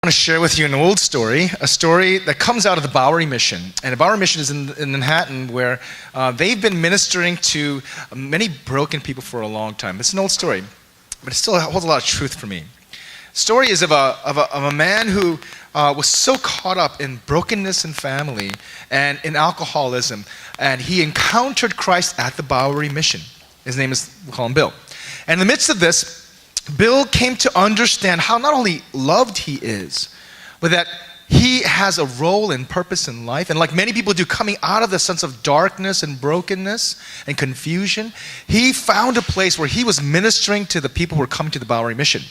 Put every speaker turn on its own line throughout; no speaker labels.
I want to share with you an old story, a story that comes out of the Bowery Mission. And the Bowery Mission is in Manhattan, where they've been ministering to many broken people for a long time. It's an old story, but it still holds a lot of truth for me. The story is of a man who was so caught up in brokenness in family and in alcoholism, and he encountered Christ at the Bowery Mission. His name is, we'll call him Bill. And in the midst of this, Bill came to understand how not only loved he is, but that he has a role and purpose in life. And like many people do, coming out of the sense of darkness and brokenness and confusion, he found a place where he was ministering to the people who were coming to the Bowery Mission.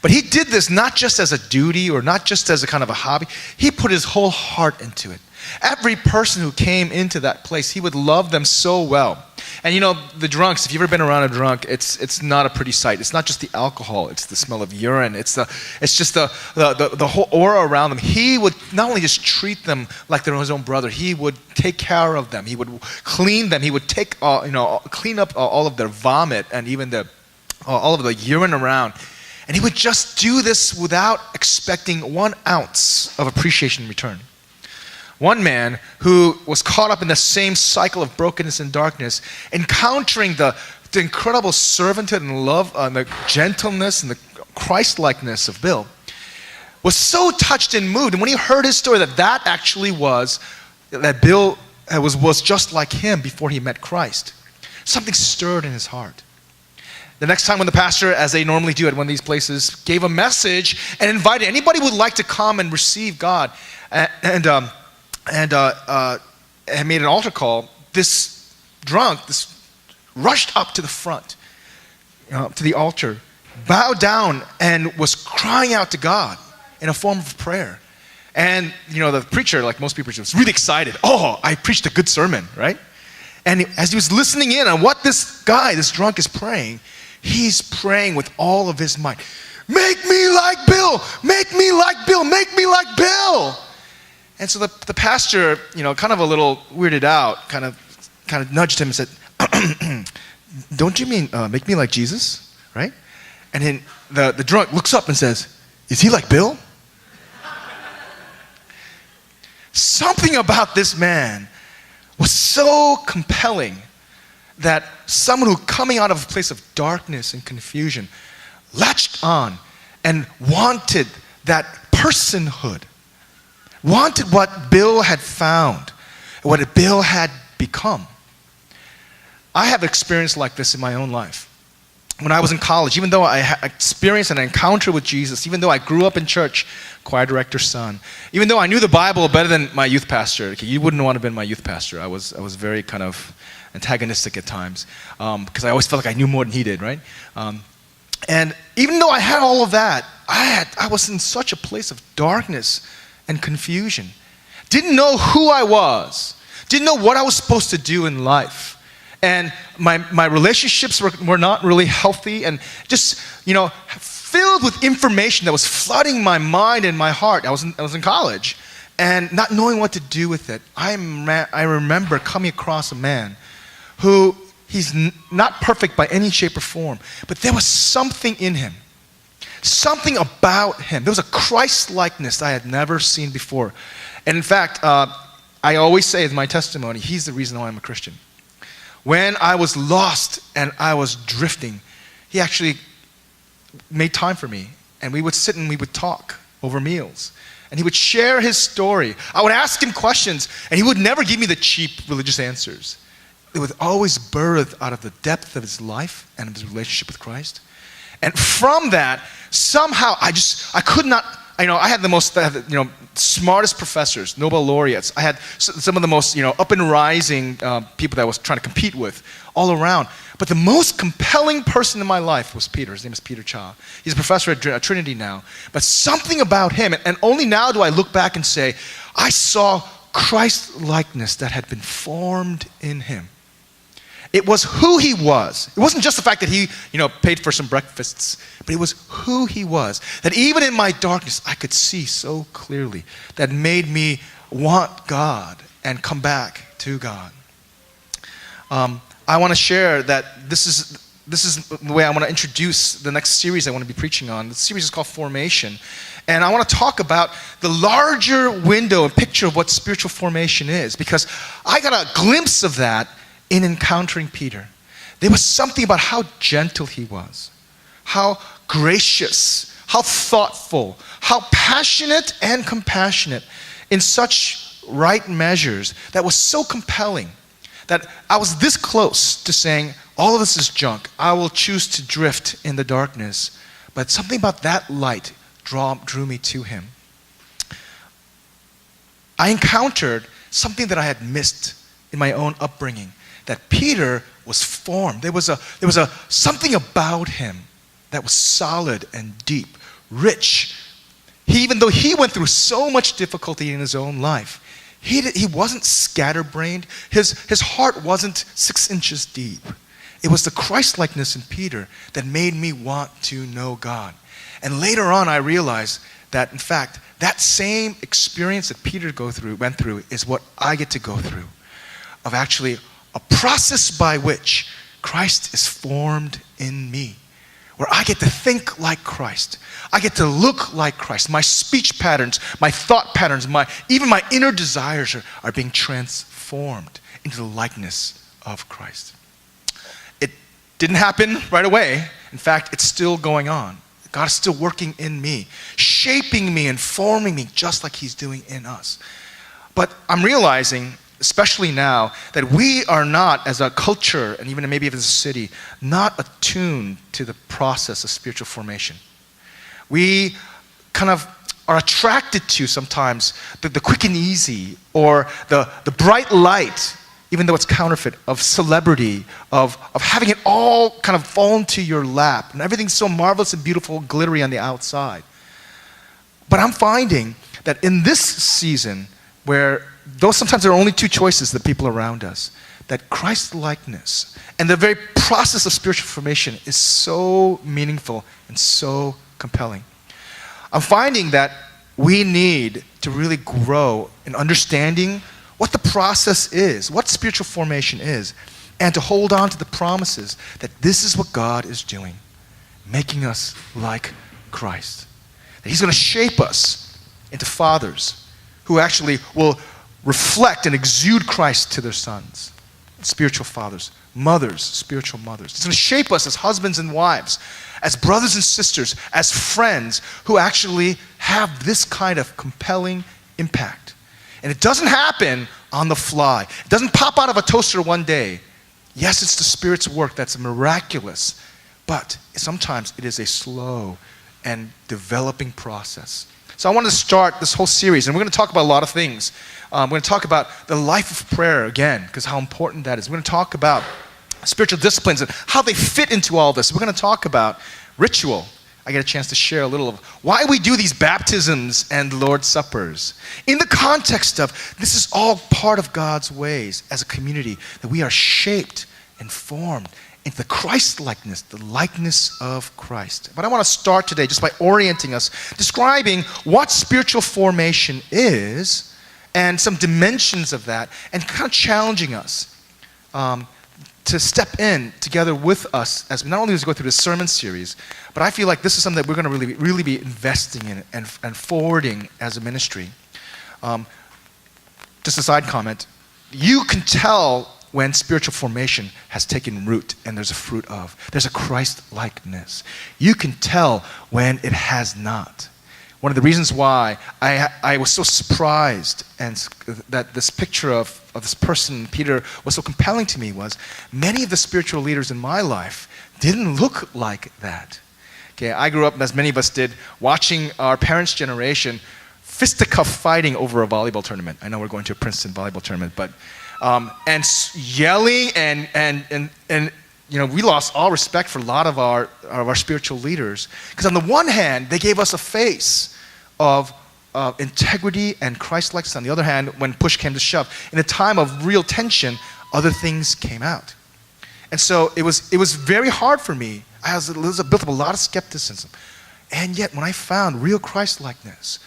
But he did this not just as a duty or not just as a kind of a hobby. He put his whole heart into it. Every person who came into that place, he would love them so well. And you know, the drunks, if you've ever been around a drunk, it's not a pretty sight. It's not just the alcohol, it's the smell of urine, it's just the whole aura around them. He would not only just treat them like they're his own brother, he would take care of them, he would clean them, he would take clean up all of their vomit and even all of the urine around. And he would just do this without expecting 1 ounce of appreciation in return. One man who was caught up in the same cycle of brokenness and darkness, encountering the incredible servanthood and love and the gentleness and the Christ-likeness of Bill, was so touched and moved. And when he heard his story, that actually was, that Bill was just like him before he met Christ, something stirred in his heart. The next time when the pastor, as they normally do at one of these places, gave a message and invited anybody who would like to come and receive God, and made an altar call, this drunk rushed up to the front, to the altar, bowed down and was crying out to God in a form of prayer. And the preacher, like most people, was really excited. Oh, I preached a good sermon, right? And as he was listening in on what this drunk is praying, he's praying with all of his might. Make me like Bill! Make me like Bill! Make me like Bill! And so the pastor, kind of a little weirded out, kind of nudged him and said, don't you mean make me like Jesus, right? And then the drunk looks up and says, is he like Bill? Something about this man was so compelling that someone who coming out of a place of darkness and confusion latched on and wanted that personhood, wanted what Bill had found, what Bill had become. I have experience like this in my own life. When I was in college, even though I had experienced an encounter with Jesus, even though I grew up in church, choir director's son, even though I knew the Bible better than my youth pastor, okay, you wouldn't want to have been my youth pastor. I was very kind of antagonistic at times because I always felt like I knew more than he did, right? And even though I had all of that, I was in such a place of darkness and confusion. Didn't know who I was. Didn't know what I was supposed to do in life. And my relationships were not really healthy and just, filled with information that was flooding my mind and my heart. I was in college and not knowing what to do with it. I remember coming across a man who he's not perfect by any shape or form, but there was something in him. Something about him. There was a Christ-likeness I had never seen before. And in fact, I always say in my testimony, he's the reason why I'm a Christian. When I was lost and I was drifting, he actually made time for me. And we would sit and we would talk over meals. And he would share his story. I would ask him questions, and he would never give me the cheap religious answers. It was always birthed out of the depth of his life and of his relationship with Christ. And from that, somehow I could not, I had the most, smartest professors, Nobel laureates. I had some of the most, up and rising people that I was trying to compete with all around. But the most compelling person in my life was Peter. His name is Peter Cha. He's a professor at Trinity now. But something about him, and only now do I look back and say, I saw Christ-likeness that had been formed in him. It was who he was. It wasn't just the fact that he, paid for some breakfasts, but it was who he was. That even in my darkness, I could see so clearly that made me want God and come back to God. I want to share that this is the way I want to introduce the next series I want to be preaching on. The series is called Formation. And I want to talk about the larger window and picture of what spiritual formation is, because I got a glimpse of that in encountering Peter. There was something about how gentle he was, how gracious, how thoughtful, how passionate and compassionate in such right measures that was so compelling that I was this close to saying, all of this is junk. I will choose to drift in the darkness. But something about that light drew me to him. I encountered something that I had missed in my own upbringing, that Peter was formed. There was something about him that was solid and deep, rich. Even though he went through so much difficulty in his own life, he wasn't scatterbrained. His heart wasn't 6 inches deep. It was the Christ-likeness in Peter that made me want to know God. And later on, I realized that, in fact, that same experience that Peter went through is what I get to go through, of actually a process by which Christ is formed in me, where I get to think like Christ. I get to look like Christ. My speech patterns, my thought patterns, even my inner desires are being transformed into the likeness of Christ. It didn't happen right away. In fact, it's still going on. God is still working in me, shaping me and forming me just like he's doing in us. But I'm realizing, especially now, that we are not, as a culture, and even maybe as a city, not attuned to the process of spiritual formation. We kind of are attracted to sometimes the quick and easy, or the bright light, even though it's counterfeit, of celebrity, of having it all kind of fall into your lap, and everything's so marvelous and beautiful, glittery on the outside. But I'm finding that in this season, where though sometimes there are only two choices, the people around us, that Christ-likeness and the very process of spiritual formation is so meaningful and so compelling. I'm finding that we need to really grow in understanding what the process is, what spiritual formation is, and to hold on to the promises that this is what God is doing, making us like Christ. That he's going to shape us into fathers who actually will reflect and exude Christ to their sons, spiritual fathers, mothers, spiritual mothers. It's going to shape us as husbands and wives, as brothers and sisters, as friends who actually have this kind of compelling impact. And it doesn't happen on the fly. It doesn't pop out of a toaster one day. Yes, it's the Spirit's work that's miraculous, but sometimes it is a slow and developing process. So I want to start this whole series, and we're going to talk about a lot of things. We're going to talk about the life of prayer again, because how important that is. We're going to talk about spiritual disciplines and how they fit into all this. We're going to talk about ritual. I get a chance to share a little of why we do these baptisms and Lord's Suppers, in the context of this is all part of God's ways as a community, that we are shaped and formed into the Christ-likeness, the likeness of Christ. But I want to start today just by orienting us, describing what spiritual formation is and some dimensions of that, and kind of challenging us to step in together with us as not only as we go through this sermon series, but I feel like this is something that we're going to really be investing in and forwarding as a ministry. Just a side comment, you can tell when spiritual formation has taken root and there's a fruit of. There's a Christ-likeness. You can tell when it has not. One of the reasons why I was so surprised and that this picture of this person, Peter, was so compelling to me was many of the spiritual leaders in my life didn't look like that. Okay, I grew up, as many of us did, watching our parents' generation fisticuff fighting over a volleyball tournament. I know we're going to a Princeton volleyball tournament, but and yelling and you know, we lost all respect for a lot of our spiritual leaders, because on the one hand they gave us a face of integrity and Christ-likeness. On the other hand, when push came to shove, in a time of real tension, other things came out, and so it was very hard for me. I built up a lot of skepticism, and yet when I found real Christ-likeness,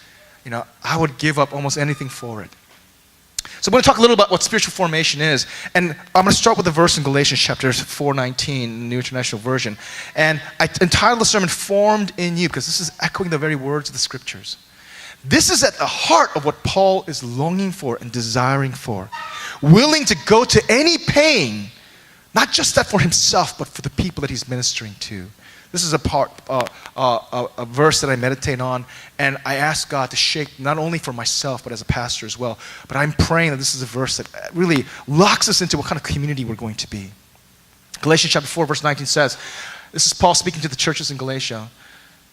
you know, I would give up almost anything for it. So I'm going to talk a little about what spiritual formation is. And I'm going to start with a verse in Galatians chapter 4:19, the New International Version. And I entitled the sermon, Formed in You, because this is echoing the very words of the scriptures. This is at the heart of what Paul is longing for and desiring for. Willing to go to any pain, not just that for himself, but for the people that he's ministering to. This is a verse that I meditate on, and I ask God to shape not only for myself, but as a pastor as well. But I'm praying that this is a verse that really locks us into what kind of community we're going to be. Galatians chapter 4, verse 19 says, this is Paul speaking to the churches in Galatia,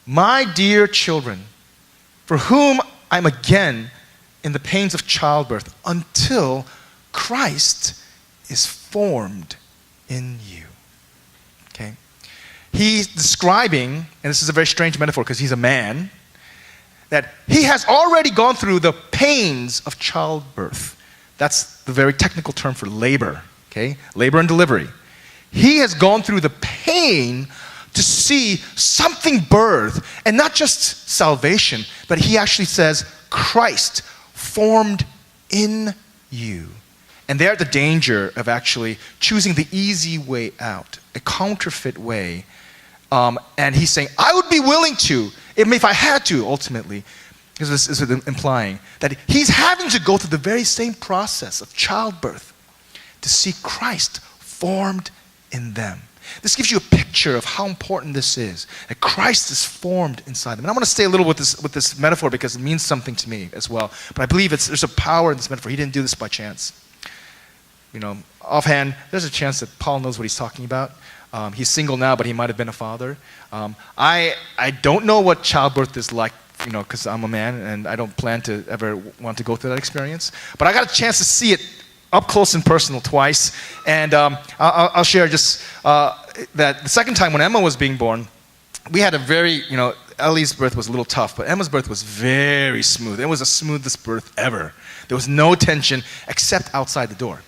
"My dear children, for whom I'm again in the pains of childbirth, until Christ is formed in you." Okay? He's describing, and this is a very strange metaphor because he's a man, that he has already gone through the pains of childbirth. That's the very technical term for labor, okay? Labor and delivery. He has gone through the pain to see something birth, and not just salvation, but he actually says, Christ formed in you. And they're at the danger of actually choosing the easy way out, a counterfeit way. And he's saying, I would be willing to, if I had to, ultimately, because this is implying that he's having to go through the very same process of childbirth to see Christ formed in them. This gives you a picture of how important this is, that Christ is formed inside them. And I'm going to stay a little with this metaphor because it means something to me as well. But I believe there's a power in this metaphor. He didn't do this by chance. You know, offhand, there's a chance that Paul knows what he's talking about. He's single now, but he might have been a father. I don't know what childbirth is like, you know, because I'm a man and I don't plan to ever want to go through that experience. But I got a chance to see it up close and personal twice. And I'll share just that the second time when Emma was being born, we had a very, you know, Ellie's birth was a little tough, but Emma's birth was very smooth. It was the smoothest birth ever. There was no tension except outside the door.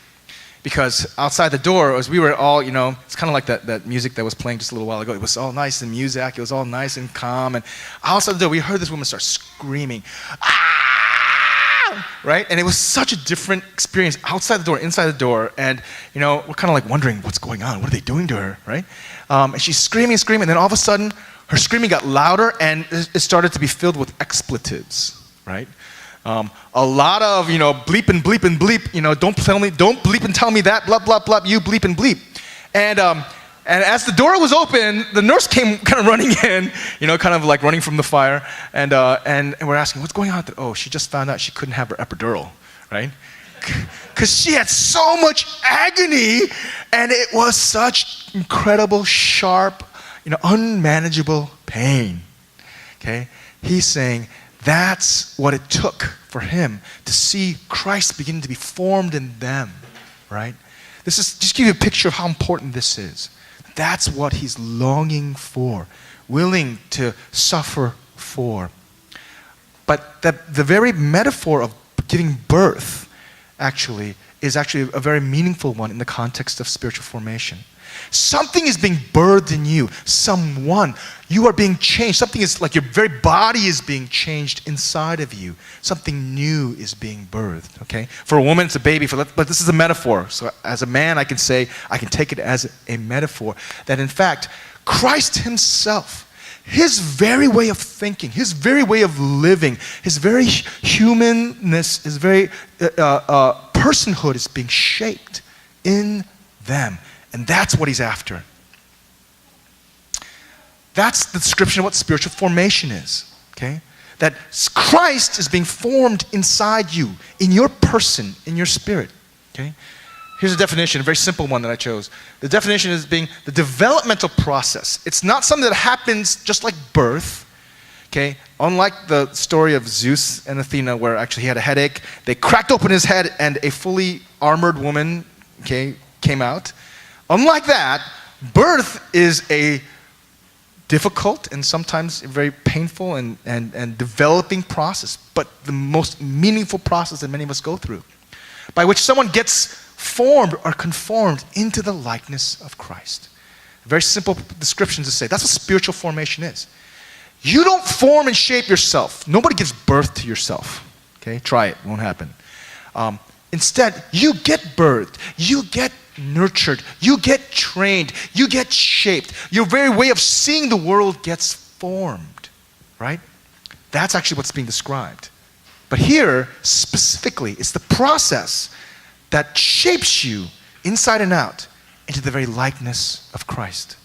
Because outside the door, as we were all, you know, it's kind of like that music that was playing just a little while ago. It was all nice and music. It was all nice and calm. And outside the door, we heard this woman start screaming, "Ah!" Right? And it was such a different experience outside the door, inside the door. And, you know, we're kind of like wondering, what's going on? What are they doing to her? Right? And she's screaming and screaming. And then all of a sudden, her screaming got louder and it started to be filled with expletives. Right? A lot of, you know, bleep and bleep and bleep, you know, don't bleep and tell me that, blah, blah, blah, you bleep and bleep. And as the door was open, the nurse came kind of running in, you know, kind of like running from the fire. And we're asking, what's going on? Oh, she just found out she couldn't have her epidural, right? Because she had so much agony and it was such incredible, sharp, you know, unmanageable pain, okay? He's saying, that's what it took for him to see Christ begin to be formed in them, right? This is just give you a picture of how important this is. That's what he's longing for, willing to suffer for. But the very metaphor of giving birth is actually a very meaningful one in the context of spiritual formation. Something is being birthed in you. Someone. You are being changed. Something is like your very body is being changed inside of you. Something new is being birthed, okay? For a woman, it's a baby. But this is a metaphor. So as a man, I can take it as a metaphor that in fact, Christ himself, his very way of thinking, his very way of living, his very humanness, his very personhood is being shaped in them. And that's what he's after. That's the description of what spiritual formation is, okay? That Christ is being formed inside you, in your person, in your spirit, okay? Here's a definition, a very simple one that I chose. The definition is being the developmental process. It's not something that happens just like birth, okay? Unlike the story of Zeus and Athena where actually he had a headache, they cracked open his head and a fully armored woman, okay, came out. Unlike that, birth is a difficult and sometimes a very painful and developing process, but the most meaningful process that many of us go through, by which someone gets formed or conformed into the likeness of Christ. A very simple description to say, that's what spiritual formation is. You don't form and shape yourself. Nobody gives birth to yourself. Okay, try it, it won't happen. Instead, you get birthed, you get nurtured, you get trained, you get shaped. Your very way of seeing the world gets formed, right? That's actually what's being described. But here, specifically, it's the process that shapes you inside and out into the very likeness of Christ.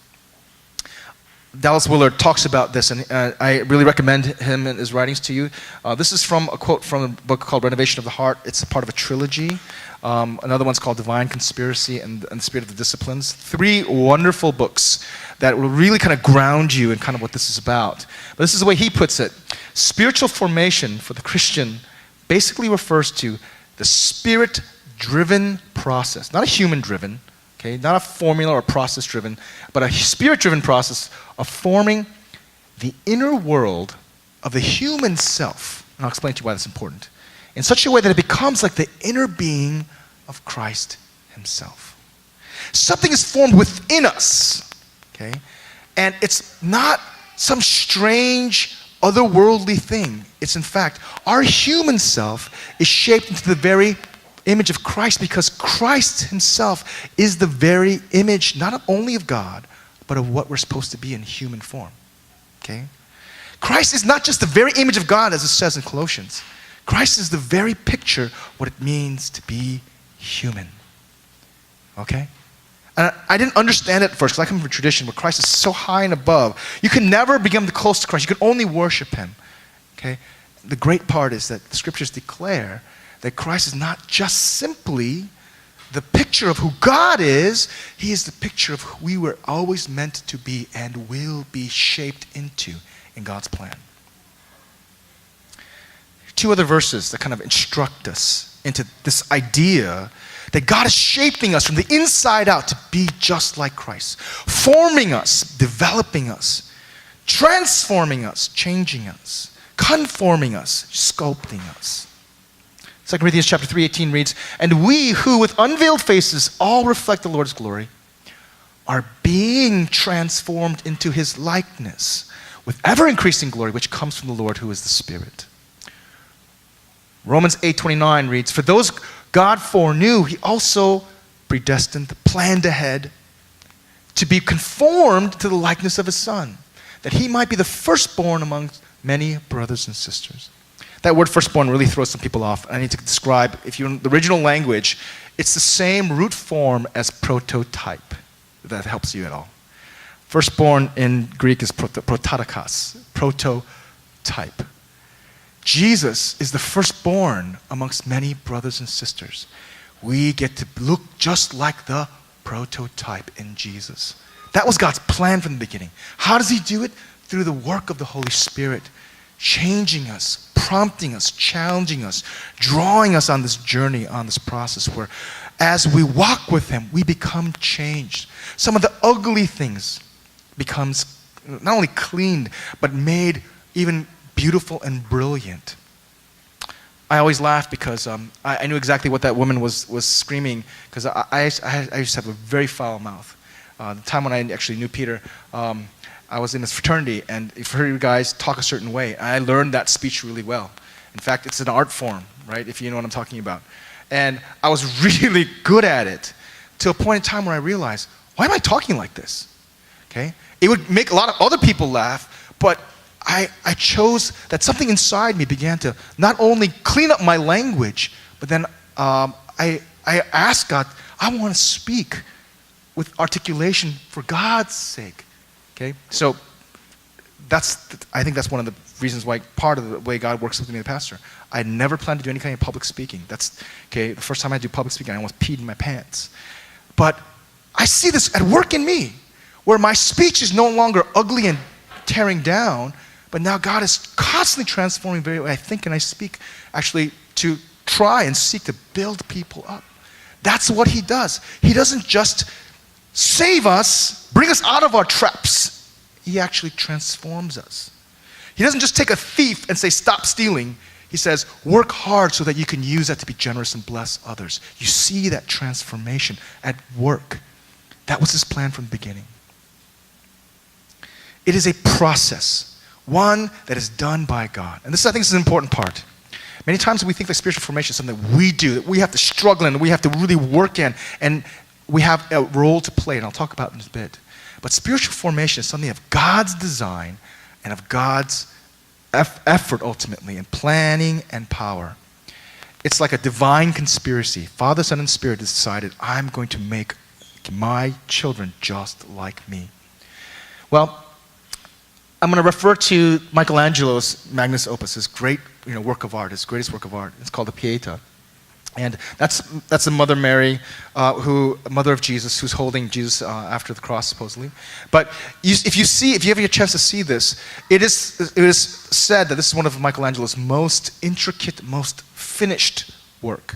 Dallas Willard talks about this, and I really recommend him and his writings to you. This is from a quote from a book called Renovation of the Heart. It's a part of a trilogy. Another one's called Divine Conspiracy and the Spirit of the Disciplines. 3 wonderful books that will really kind of ground you in kind of what this is about. But this is the way he puts it. Spiritual formation for the Christian basically refers to the spirit-driven process, not a human-driven, okay, not a formula or process-driven, but a spirit-driven process of forming the inner world of the human self. And I'll explain to you why that's important. In such a way that it becomes like the inner being of Christ himself. Something is formed within us, okay? And it's not some strange, otherworldly thing. It's in fact, our human self is shaped into the very image of Christ because Christ himself is the very image, not only of God, but of what we're supposed to be in human form, okay? Christ is not just the very image of God, as it says in Colossians. Christ is the very picture of what it means to be human, okay? And I didn't understand it at first because I come from a tradition where Christ is so high and above. You can never become close to Christ. You can only worship him, okay? The great part is that the scriptures declare that Christ is not just simply the picture of who God is. He is the picture of who we were always meant to be and will be shaped into in God's plan. 2 other verses that kind of instruct us into this idea that God is shaping us from the inside out to be just like Christ, forming us, developing us, transforming us, changing us, conforming us, sculpting us. 2 Corinthians chapter 3:18 reads, "And we who with unveiled faces all reflect the Lord's glory are being transformed into his likeness with ever-increasing glory which comes from the Lord who is the Spirit." Romans 8:29 reads, "For those God foreknew, he also predestined, planned ahead to be conformed to the likeness of his Son, that he might be the firstborn among many brothers and sisters." That word firstborn really throws some people off. I need to describe, if you're in the original language, it's the same root form as prototype, if that helps you at all. Firstborn in Greek is prototokos, prototype. Jesus is the firstborn amongst many brothers and sisters. We get to look just like the prototype in Jesus. That was God's plan from the beginning. How does he do it? Through the work of the Holy Spirit, changing us, prompting us, challenging us, drawing us on this journey, on this process where as we walk with him, we become changed. Some of the ugly things becomes not only cleaned, but made even beautiful and brilliant. I always laugh because I knew exactly what that woman was screaming because I used to have a very foul mouth. The time when I actually knew Peter, I was in this fraternity, and you've heard you guys talk a certain way. I learned that speech really well. In fact, it's an art form, right, if you know what I'm talking about. And I was really good at it to a point in time where I realized, why am I talking like this? Okay? It would make a lot of other people laugh, but I chose that something inside me began to not only clean up my language, but then I asked God, I want to speak with articulation for God's sake. Okay, so I think that's one of the reasons why, part of the way God works with me as a pastor. I never planned to do any kind of public speaking. The first time I do public speaking, I almost peed in my pants. But I see this at work in me, where my speech is no longer ugly and tearing down, but now God is constantly transforming the way I think and I speak, actually to try and seek to build people up. That's what he does. He doesn't just save us, bring us out of our traps. He actually transforms us. He doesn't just take a thief and say, stop stealing. He says, work hard so that you can use that to be generous and bless others. You see that transformation at work. That was his plan from the beginning. It is a process, one that is done by God. And this, I think, is an important part. Many times we think that spiritual formation is something that we do, that we have to struggle in, we have to really work in, and we have a role to play, and I'll talk about it in a bit. But spiritual formation is something of God's design and of God's effort ultimately in planning and power. It's like a divine conspiracy. Father, Son, and Spirit decided, I'm going to make my children just like me. Well, I'm going to refer to Michelangelo's magnus opus, his great work of art, his greatest work of art. It's called the Pieta. And that's the Mother Mary, Mother of Jesus, who's holding Jesus after the cross, supposedly. But if you have a chance to see this, it is said that this is one of Michelangelo's most intricate, most finished work.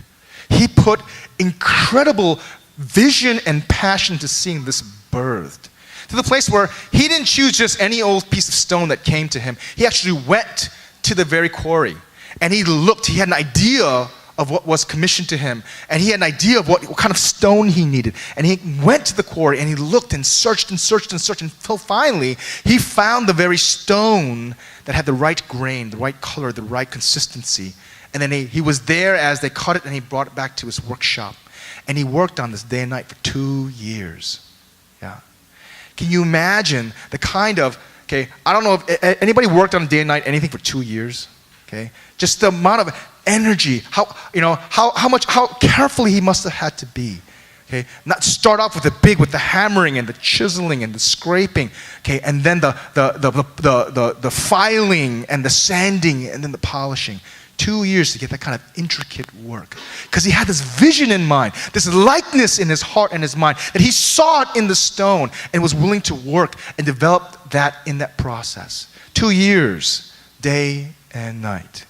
He put incredible vision and passion to seeing this birthed, to the place where he didn't choose just any old piece of stone that came to him. He actually went to the very quarry, and he looked. He had an idea of what was commissioned to him, and he had an idea of what kind of stone he needed. And he went to the quarry, and he looked and searched and searched and searched, until finally he found the very stone that had the right grain, the right color, the right consistency. And then he was there as they cut it, and he brought it back to his workshop. And he worked on this day and night for 2 years. Yeah. Can you imagine the kind of, I don't know if anybody worked on day and night anything for 2 years? Just the amount of energy, how carefully he must have had to be. Not start off with the hammering and the chiseling and the scraping, and then the filing and the sanding and then the polishing. 2 years to get that kind of intricate work. Because he had this vision in mind, this likeness in his heart and his mind, that he saw it in the stone and was willing to work and develop that in that process. 2 years, day and night.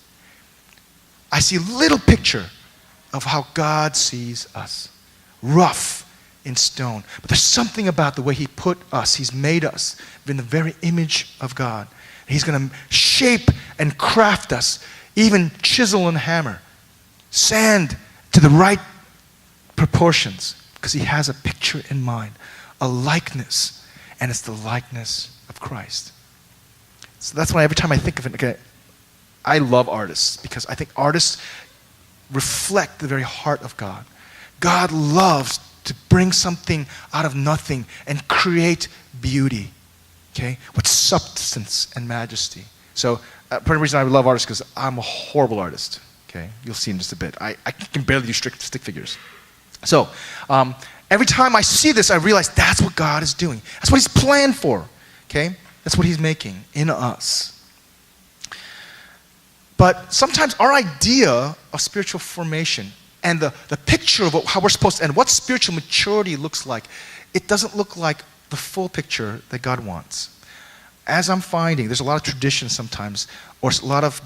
I see a little picture of how God sees us. Rough in stone. But there's something about the way he put us, he's made us in the very image of God. He's going to shape and craft us, even chisel and hammer, sand to the right proportions, because he has a picture in mind, a likeness, and it's the likeness of Christ. So that's why every time I think of it, I love artists, because I think artists reflect the very heart of God. God loves to bring something out of nothing and create beauty, with substance and majesty. So part of the reason I love artists is because I'm a horrible artist. You'll see in just a bit. I can barely do stick figures. So every time I see this, I realize that's what God is doing. That's what he's planned for. That's what he's making in us. But sometimes our idea of spiritual formation and the picture of how we're supposed to, and what spiritual maturity looks like, it doesn't look like the full picture that God wants. As I'm finding, there's a lot of traditions sometimes, or a lot of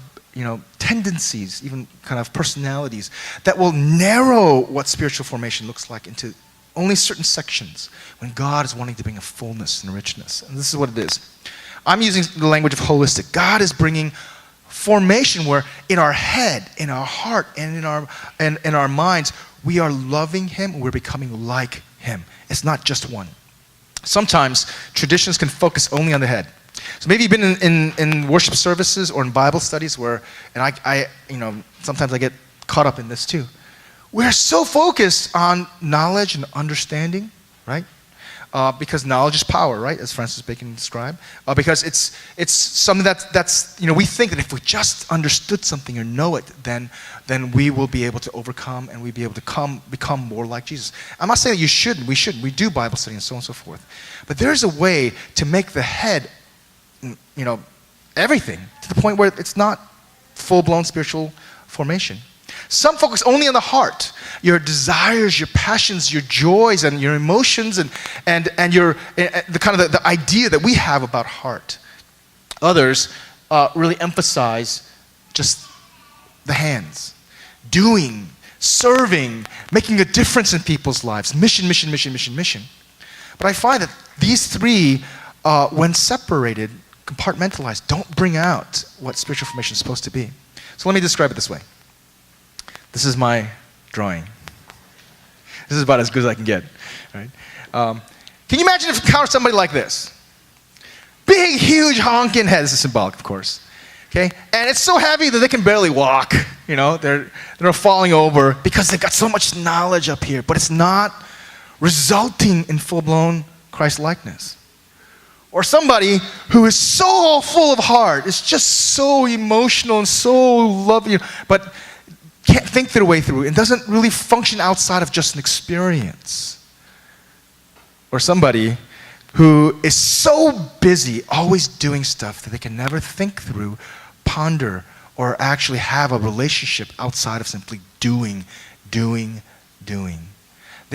tendencies, even kind of personalities, that will narrow what spiritual formation looks like into only certain sections, when God is wanting to bring a fullness and richness. And this is what it is. I'm using the language of holistic. God is bringing formation where in our head, in our heart, and in our minds, we are loving him, we're becoming like him. It's not just one. Sometimes traditions can focus only on the head. So maybe you've been in worship services or in Bible studies where, and I sometimes I get caught up in this too. We're so focused on knowledge and understanding, right? Because knowledge is power, right? As Francis Bacon described. Because it's something that's we think that if we just understood something or know it, then we will be able to overcome and we'll be able to become more like Jesus. I'm not saying that you shouldn't. We should. We do Bible study and so on and so forth. But there is a way to make the head, everything, to the point where it's not full-blown spiritual formation. Some focus only on the heart, your desires, your passions, your joys, and your emotions, and your the kind of the idea that we have about heart. Others really emphasize just the hands, doing, serving, making a difference in people's lives, mission, mission, mission, mission, mission. But I find that these three, when separated, compartmentalized, don't bring out what spiritual formation is supposed to be. So let me describe it this way. This is my drawing. This is about as good as I can get. Right? Can you imagine if you encounter somebody like this? Big, huge, honking head. This is symbolic, of course. Okay? And it's so heavy that they can barely walk. They're falling over because they've got so much knowledge up here, but it's not resulting in full-blown Christ-likeness. Or somebody who is so full of heart, is just so emotional and so loving, but can't think their way through and doesn't really function outside of just an experience. Or somebody who is so busy always doing stuff that they can never think through, ponder, or actually have a relationship outside of simply doing. There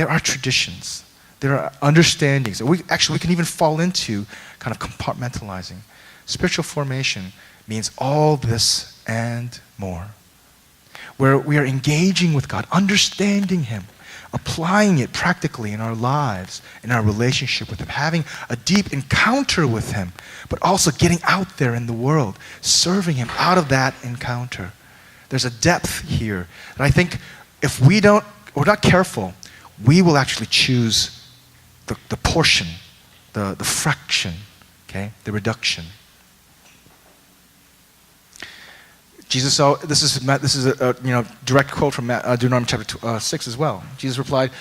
are traditions. There are understandings. We can even fall into kind of compartmentalizing. Spiritual formation means all this and more. Where we are engaging with God, understanding Him, applying it practically in our lives, in our relationship with Him, having a deep encounter with Him, but also getting out there in the world, serving Him out of that encounter. There's a depth here that I think if we're not careful, we will actually choose the portion, the fraction, okay, the reduction. Jesus saw, this is a direct quote from Deuteronomy chapter 6 as well. Jesus replied,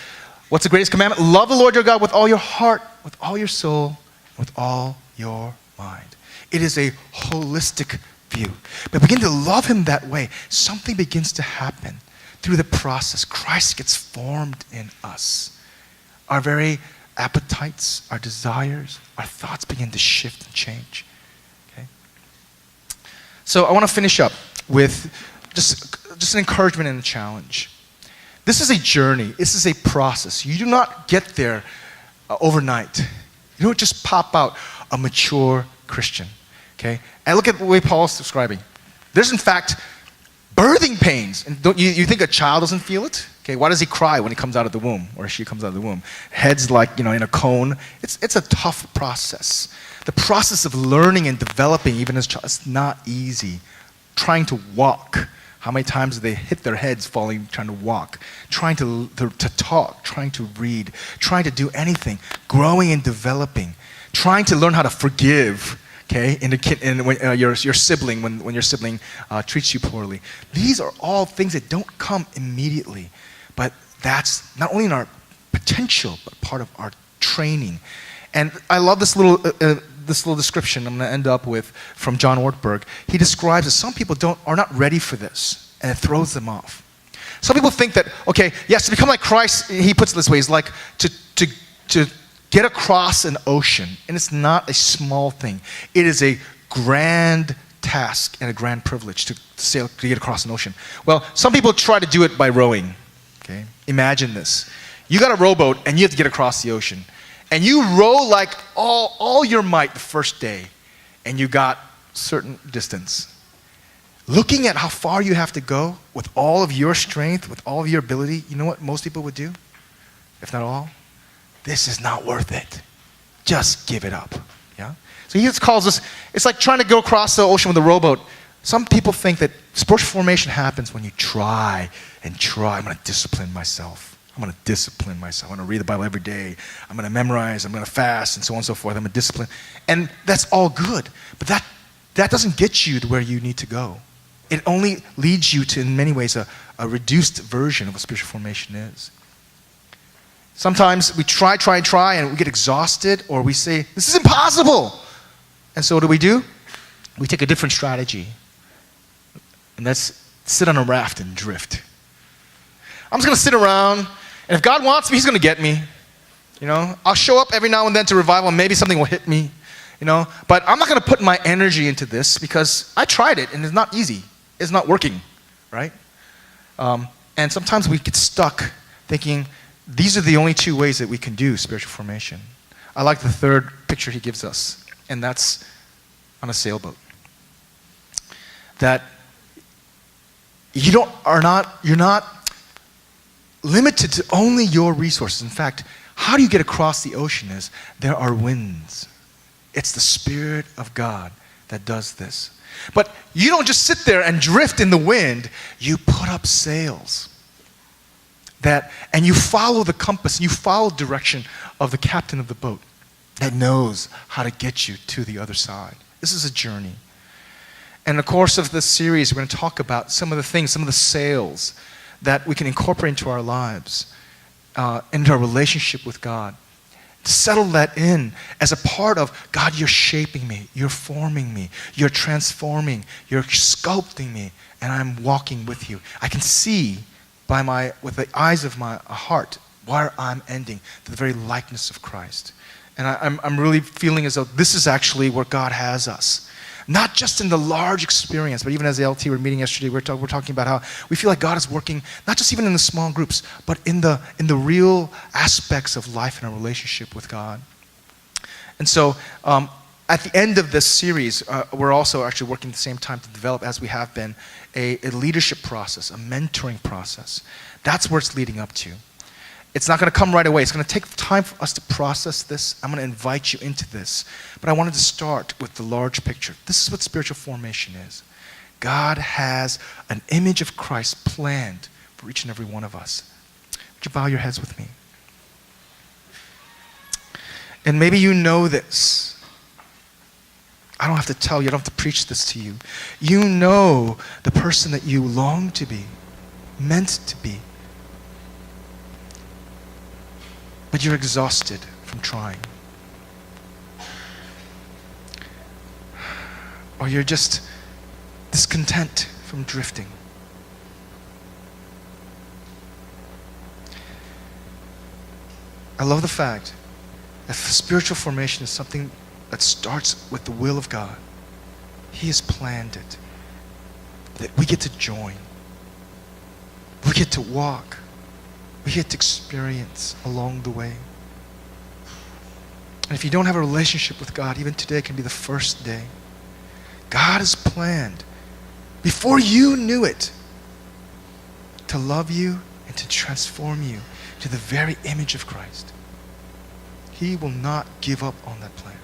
"What's the greatest commandment? Love the Lord your God with all your heart, with all your soul, with all your mind." It is a holistic view. But begin to love Him that way, something begins to happen through the process. Christ gets formed in us. Our very appetites, our desires, our thoughts begin to shift and change. Okay? So I want to finish up with just an encouragement and a challenge. This is a journey. This is a process. You do not get there overnight. You don't just pop out a mature Christian. Okay? And look at the way Paul is describing. There's in fact birthing pains. And don't you think a child doesn't feel it? Okay, why does he cry when he comes out of the womb or she comes out of the womb? Head's like, in a cone. It's a tough process. The process of learning and developing even as a child, it's not easy. Trying to walk. How many times do they hit their heads falling trying to walk? Trying to talk, trying to read, trying to do anything. Growing and developing. Trying to learn how to forgive. Okay, when your sibling, when your sibling treats you poorly. These are all things that don't come immediately. But that's not only in our potential, but part of our training. And I love this little description I'm going to end up with from John Ortberg. He describes that some people are not ready for this, and it throws them off. Some people think that, okay, yes, to become like Christ, he puts it this way, is like to get across an ocean. And it's not a small thing. It is a grand task and a grand privilege to get across an ocean. Well, some people try to do it by rowing. Okay? Imagine this. You got a rowboat and you have to get across the ocean. And you row like all your might the first day. And you got certain distance. Looking at how far you have to go with all of your strength, with all of your ability, you know what most people would do? If not all? This is not worth it. Just give it up. Yeah? So he just calls us, it's like trying to go across the ocean with a rowboat. Some people think that spiritual formation happens when you try and try. I'm going to discipline myself. I'm going to read the Bible every day. I'm going to memorize. I'm going to fast and so on and so forth. I'm going to discipline. And that's all good. But that doesn't get you to where you need to go. It only leads you to, in many ways, a reduced version of what spiritual formation is. Sometimes we try, and we get exhausted, or we say, this is impossible. And so what do? We take a different strategy. And that's sit on a raft and drift. I'm just going to sit around, and if God wants me, He's going to get me. I'll show up every now and then to revival, and maybe something will hit me. But I'm not going to put my energy into this because I tried it, and it's not easy. It's not working, right? And sometimes we get stuck thinking, these are the only two ways that we can do spiritual formation. I like the third picture he gives us, and that's on a sailboat. That you're not limited to only your resources. In fact, how do you get across the ocean is there are winds. It's the Spirit of God that does this. But you don't just sit there and drift in the wind, you put up sails. And you follow the compass, you follow the direction of the captain of the boat that knows how to get you to the other side. This is a journey. And in the course of this series, we're going to talk about some of the things, some of the sales that we can incorporate into our lives, into our relationship with God. Settle that in as a part of, God, you're shaping me, you're forming me, you're transforming, you're sculpting me, and I'm walking with you. I can see with the eyes of my heart where I'm ending, to the very likeness of Christ. And I'm really feeling as though this is actually where God has us. Not just in the large experience, but even as the LT were meeting yesterday, we're talking about how we feel like God is working, not just even in the small groups, but in the real aspects of life and our relationship with God. And so at the end of this series, we're also actually working at the same time to develop, as we have been, a leadership process, a mentoring process. That's where it's leading up to. It's not going to come right away. It's going to take time for us to process this. I'm going to invite you into this. But I wanted to start with the large picture. This is what spiritual formation is. God has an image of Christ planned for each and every one of us. Would you bow your heads with me? And maybe you know this. I don't have to tell you. I don't have to preach this to you. You know the person that you long to be, meant to be. But you're exhausted from trying. Or you're just discontent from drifting. I love the fact that spiritual formation is something that starts with the will of God. He has planned it. That we get to join. We get to walk. We get to experience along the way. And if you don't have a relationship with God, even today can be the first day. God has planned, before you knew it, to love you and to transform you to the very image of Christ. He will not give up on that plan.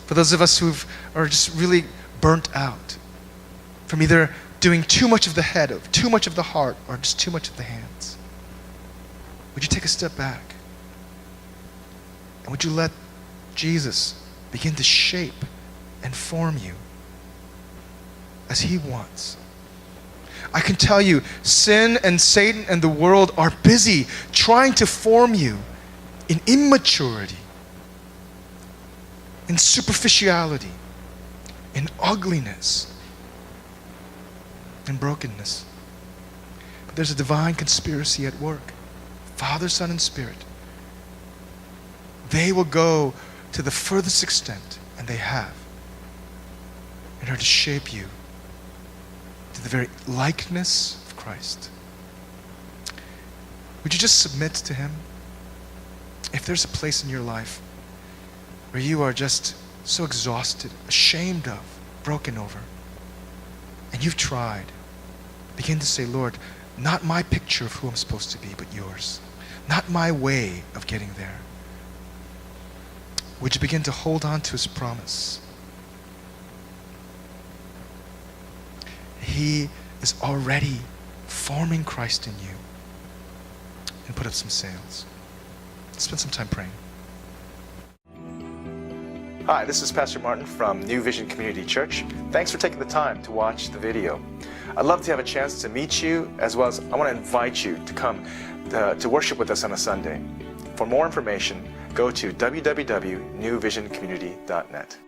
For those of us who are just really burnt out from either doing too much of the head, of too much of the heart, or just too much of the hands, would you take a step back? And would you let Jesus begin to shape and form you as He wants? I can tell you, sin and Satan and the world are busy trying to form you in immaturity, in superficiality, in ugliness, and brokenness. But there's a divine conspiracy at work. Father, Son, and Spirit. They will go to the furthest extent, and they have, in order to shape you to the very likeness of Christ. Would you just submit to Him? If there's a place in your life where you are just so exhausted, ashamed of, broken over, and you've tried, begin to say, Lord, not my picture of who I'm supposed to be, but yours. Not my way of getting there. Would you begin to hold on to His promise? He is already forming Christ in you. And put up some sails. Spend some time praying. Hi, this is Pastor Martin from New Vision Community Church. Thanks for taking the time to watch the video. I'd love to have a chance to meet you, as well as I want to invite you to come to worship with us on a Sunday. For more information, go to www.newvisioncommunity.net.